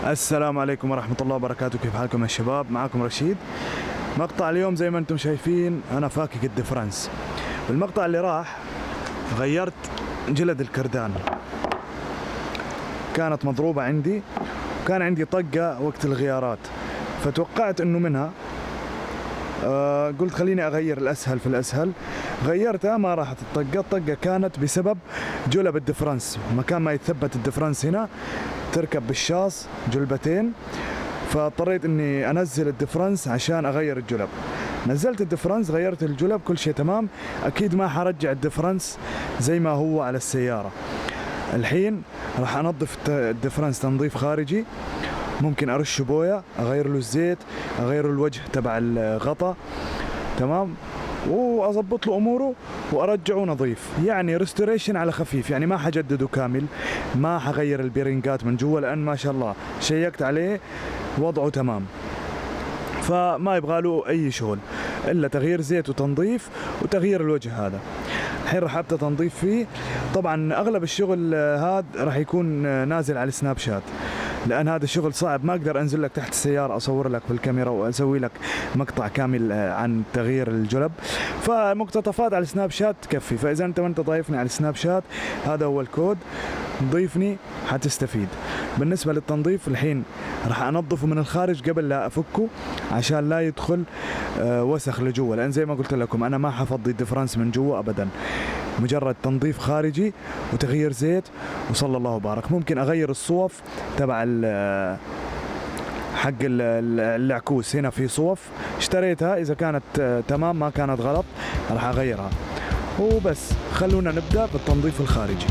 السلام عليكم ورحمة الله وبركاته. كيف حالكم يا شباب؟ معكم رشيد. مقطع اليوم زي ما انتم شايفين انا فاكك الدفرنس. بالمقطع اللي راح غيرت جلد الكردان، كانت مضروبة عندي وكان عندي طقة وقت الغيارات، فتوقعت انه منها قلت خليني اغير الاسهل في الاسهل. غيرتها ما راحت الطقة كانت بسبب جلب الدفرنس. مكان ما يتثبت الدفرنس هنا تركب بالشاص جلبتين، فاضطريت اني انزل الدفرنس عشان اغير الجلب. نزلت الدفرنس، غيرت الجلب، كل شيء تمام. اكيد ما حرجع الدفرنس زي ما هو على السيارة. الحين راح انظف الدفرنس تنظيف خارجي، ممكن ارش بويا، اغير له الزيت، اغير له الوجه تبع الغطا، تمام، واضبط له اموره وارجعه نظيف. يعني ريستوريشن على خفيف، يعني ما حجدده كامل، ما حغير البيرنجات من جوا لان ما شاء الله شيكت عليه وضعه تمام، فما يبغى له اي شغل الا تغيير زيت وتنظيف وتغيير الوجه. هذا الحين راح ابدا تنظيف فيه. طبعا اغلب الشغل هذا راح يكون نازل على السناب شات، لان هذا الشغل صعب، ما اقدر انزل لك تحت السيارة اصور لك بالكاميرا واسوي لك مقطع كامل عن تغيير الجلب. فمقتطفات على السناب شات تكفي. فاذا انت ما انت ضايفني على السناب شات هذا هو الكود، ضيفني حتستفيد. بالنسبة للتنظيف الحين راح انظفه من الخارج قبل لا افكه عشان لا يدخل وسخ لجوا، لان زي ما قلت لكم انا ما حفضي الدفرنس من جوا ابدا، مجرد تنظيف خارجي وتغيير زيت وصلى الله وبارك. ممكن اغير الصوف تبع حق العكوس، هنا في صوف اشتريتها، اذا كانت تمام ما كانت غلط راح اغيرها وبس. خلونا نبدأ بالتنظيف الخارجي.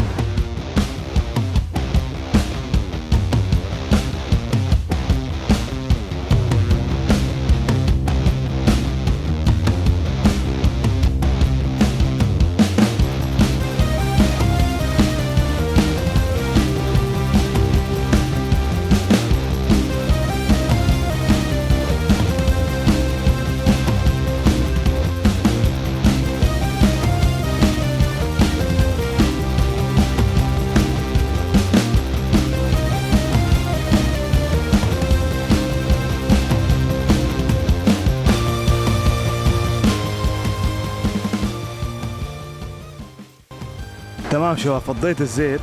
تمام شباب، فضيت الزيت.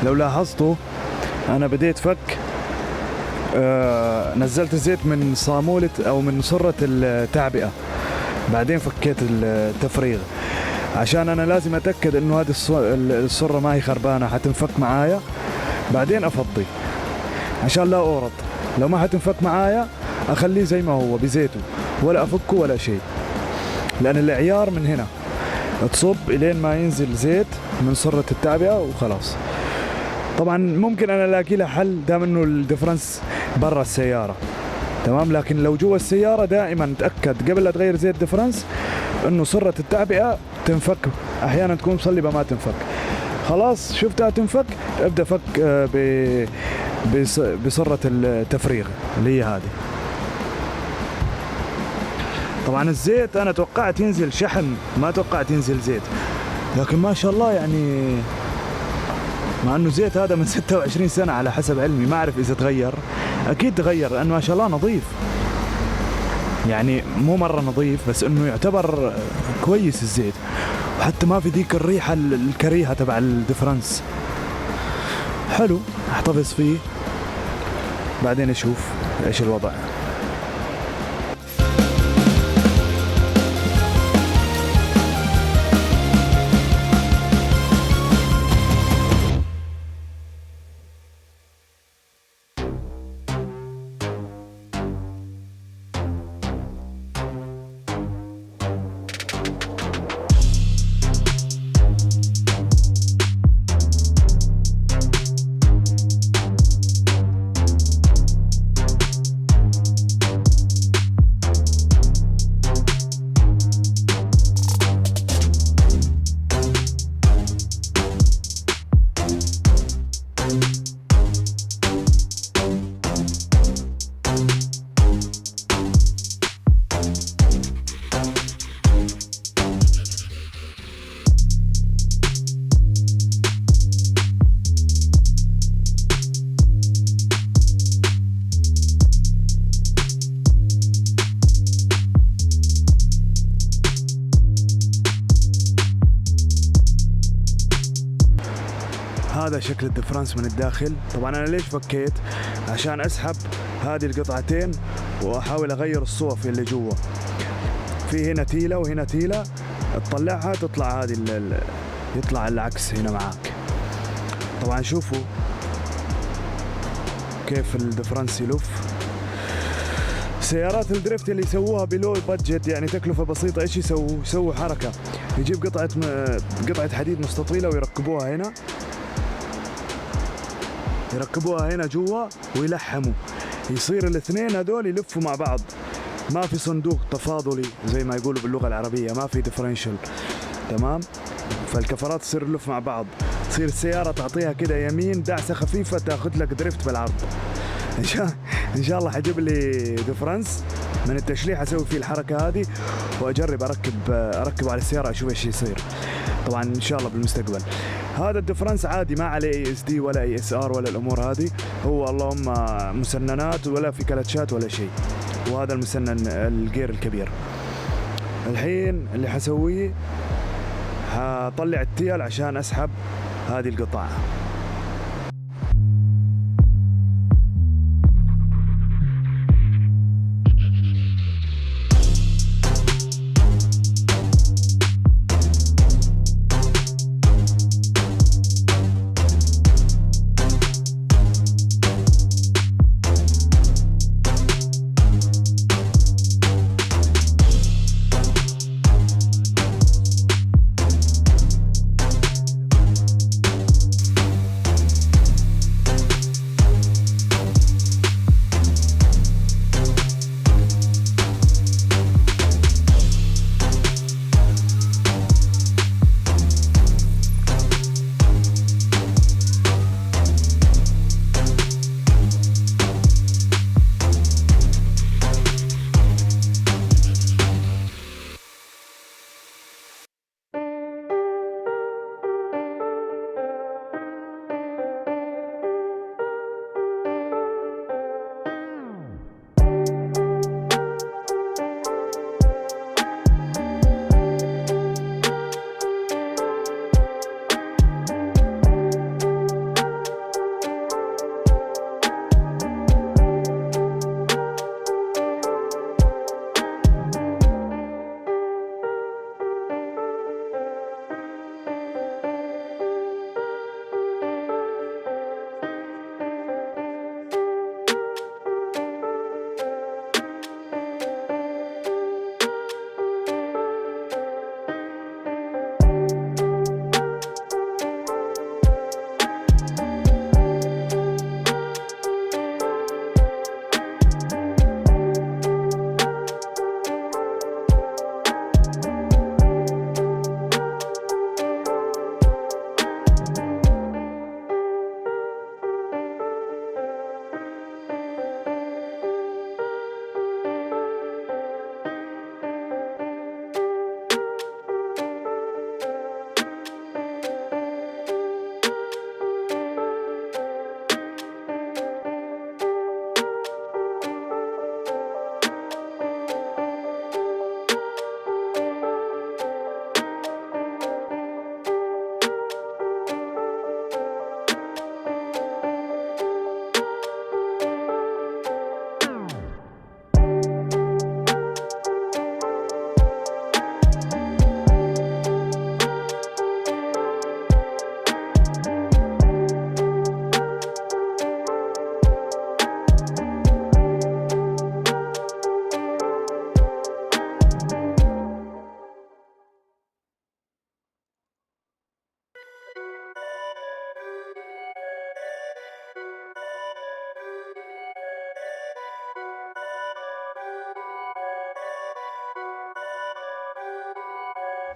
لو لاحظتوا انا بديت فك، نزلت الزيت من صامولة او من سرة التعبئة، بعدين فكيت التفريغ عشان انا لازم اتأكد انه هذه السرة ما هي خربانة، حتنفك معايا بعدين افضي عشان لا اورط. لو ما حتنفك معايا اخليه زي ما هو بزيته ولا افكه ولا شيء، لان العيار من هنا تصب الين ما ينزل زيت من سرة التعبئة وخلاص. طبعا ممكن انا الاقي له حل دام انه الدفرنس برا السيارة، تمام، لكن لو جوا السيارة دائما تأكد قبل لا تغير زيت الدفرنس انه سرة التعبئة تنفك، احيانا تكون مصلبة ما تنفك. خلاص شفتها تنفك، ابدأ فك بسرة التفريغ اللي هي هذه. طبعا الزيت انا توقعت ينزل شحم، ما توقعت ينزل زيت، لكن ما شاء الله يعني مع انه زيت هذا من 26 سنة على حسب علمي، ما اعرف اذا تغير، اكيد تغير لانه ما شاء الله نظيف، يعني مو مرة نظيف بس انه يعتبر كويس الزيت، وحتى ما في ذيك الريحة الكريهة تبع الدفرنس. حلو، احتفظ فيه بعدين اشوف ايش الوضع. هذا شكل الدفرنس من الداخل. طبعا انا ليش فكيت؟ عشان اسحب هذه القطعتين واحاول اغير الصوف اللي جوا. في هنا تيلة وهنا تيلة، تطلعها تطلع هذه يطلع العكس هنا معاك. طبعا شوفوا كيف الدفرنس يلف. سيارات الدريفت اللي يسووها بلو بادجت، يعني تكلفة بسيطة، ايش يسووا حركة، يجيب قطعة حديد مستطيلة ويركبوها هنا جوا ويلحموا، يصير الاثنين هذول يلفوا مع بعض. ما في صندوق تفاضلي زي ما يقولوا باللغة العربية، ما في ديفرنشل، تمام؟ فالكفرات تصير تلف مع بعض، تصير السيارة تعطيها كده يمين دعسة خفيفة تاخذ لك دريفت بالعرض. ان شاء الله حجيب لي ديفرنس من التشليح اسوي فيه الحركة هذه واجرب اركبه على السيارة اشوف ايش يصير. طبعا ان شاء الله بالمستقبل. هذا الدفرنس عادي ما عليه ASD ولا ASR ولا الامور هذه، هو اللهم مسننات ولا في كلتشات ولا شيء، وهذا المسنن الجير الكبير. الحين اللي حسويه هطلع التيل عشان اسحب هذه القطعة.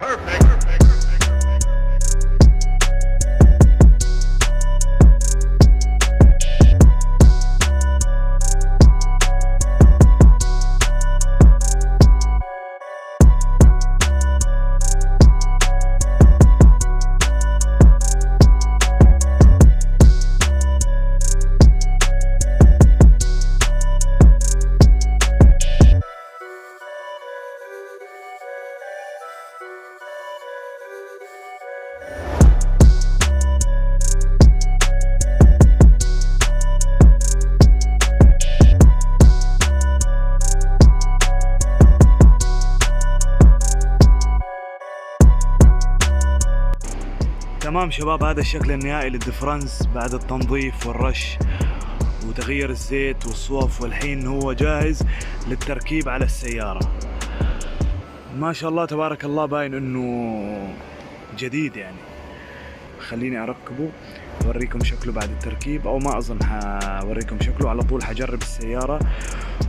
Perfect. تمام شباب، هذا الشكل النهائي للدفرنس بعد التنظيف والرش وتغيير الزيت والصوف، والحين هو جاهز للتركيب على السيارة. ما شاء الله تبارك الله، باين انه جديد يعني. خليني اركبه اوريكم شكله بعد التركيب، او ما اظن حوريكم شكله على طول. حجرب السيارة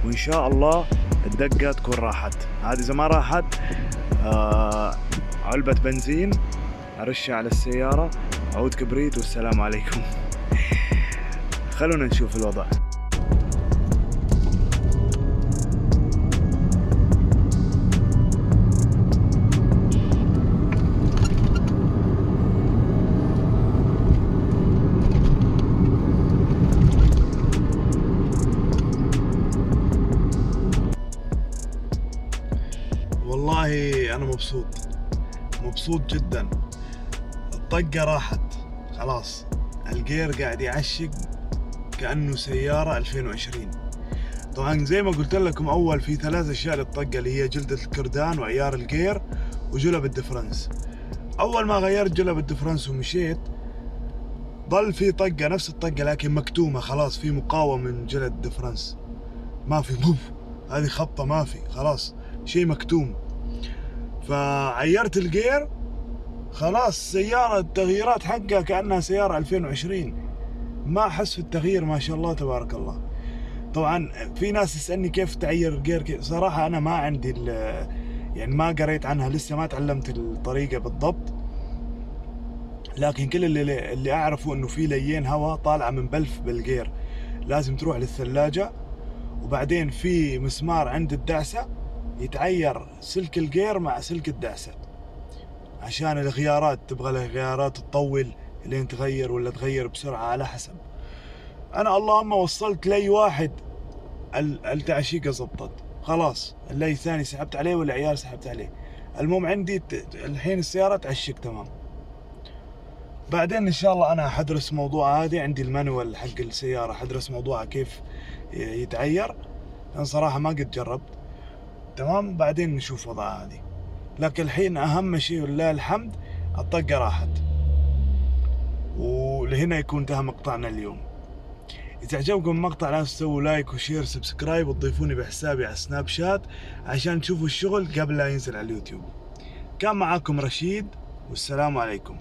وان شاء الله الدقة تكون راحت. هذه اذا ما راحت علبة بنزين ارشها على السيارة، عود كبريت، والسلام عليكم. خلونا نشوف الوضع. والله أنا مبسوط جدا. الطقة راحت خلاص، الجير قاعد يعشق كأنه سيارة 2020. طبعا زي ما قلت لكم أول، في 3 أشياء للطقة، اللي هي جلدة الكردان وعيار الجير وجلب الدفرنس. أول ما غيرت جلب الدفرنس ومشيت، ضل في طقة نفس الطقة لكن مكتومة خلاص، في مقاومة من جلد الدفرنس، ما في بوف، هذه خبطة ما في، خلاص شيء مكتوم. فعيرت الجير خلاص، سيارة التغييرات حقها كأنها سيارة 2020، ما أحس في التغيير ما شاء الله تبارك الله. طبعا في ناس تسألني كيف تعير الجير، صراحة أنا ما عندي يعني ما قريت عنها لسه، ما تعلمت الطريقة بالضبط، لكن كل اللي أعرفه إنه في ليين هواء طالعة من بلف بالجير، لازم تروح للثلاجة، وبعدين في مسمار عند الدعسة يتعير سلك الجير مع سلك الدعسة، عشان الغيارات تبغى الغيارات تطول لين تغير ولا تغير بسرعة على حسب. أنا اللهم وصلت لي واحد التعشيقة زبطت خلاص، اللي الثاني سحبت عليه والعيار سحبت عليه. المهم عندي الحين السيارة تعشق تمام. بعدين إن شاء الله أنا حدرس موضوع هذه، عندي المانوال حق السيارة، حدرس موضوعها كيف يتعير، لأن صراحة ما قد جربت. تمام، بعدين نشوف وضعها هذه. لكن الحين أهم شيء ولله الحمد الطقة راحت. ولهنا يكون انتهى مقطعنا اليوم. إذا عجبكم المقطع لا تنسوا لايك وشير سبسكرايب، وتضيفوني بحسابي على سناب شات عشان تشوفوا الشغل قبل لا ينزل على اليوتيوب. كان معاكم رشيد، والسلام عليكم.